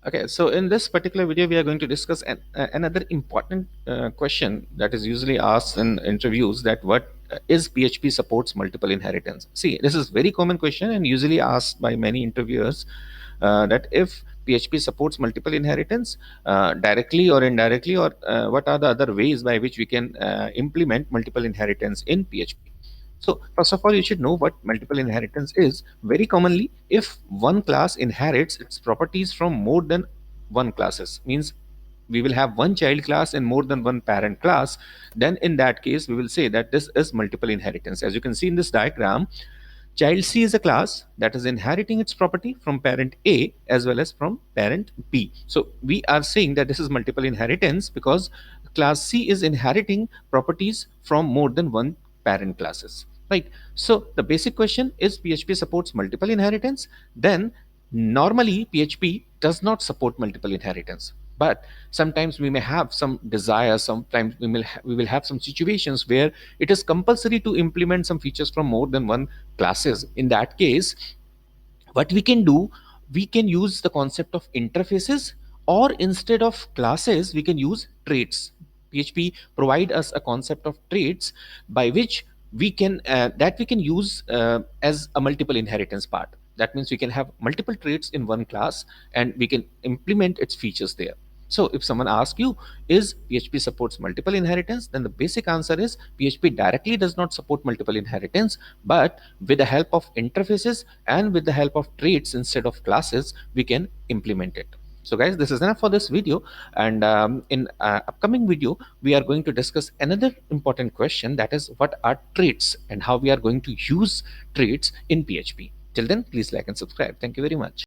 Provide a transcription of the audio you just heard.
Okay, so in this particular video, we are going to discuss another important question that is usually asked in interviews, that what is PHP supports multiple inheritance? See, this is very common question and usually asked by many interviewers, that if PHP supports multiple inheritance directly or indirectly, or what are the other ways by which we can implement multiple inheritance in PHP. So first of all, you should know what multiple inheritance is. Very commonly, if one class inherits its properties from more than one classes, means we will have one child class and more than one parent class, then in that case, we will say that this is multiple inheritance. As you can see in this diagram, child C is a class that is inheriting its property from parent A as well as from parent B. So we are saying that this is multiple inheritance because class C is inheriting properties from more than one parent classes. Right. So the basic question is, PHP supports multiple inheritance? Then normally PHP does not support multiple inheritance. But sometimes we may have some desire, sometimes we will have some situations where it is compulsory to implement some features from more than one classes. In that case, what we can do, we can use the concept of interfaces, or instead of classes we can use traits. PHP provide us a concept of traits by which we can that we can use as a multiple inheritance part. That means we can have multiple traits in one class and we can implement its features there. So if someone asks you, is PHP supports multiple inheritance, then the basic answer is PHP directly does not support multiple inheritance, but with the help of interfaces and with the help of traits instead of classes, we can implement it. So guys, this is enough for this video, and in upcoming video we are going to discuss another important question, that is what are traits and how we are going to use traits in PHP. Till then, please like and subscribe. Thank you very much.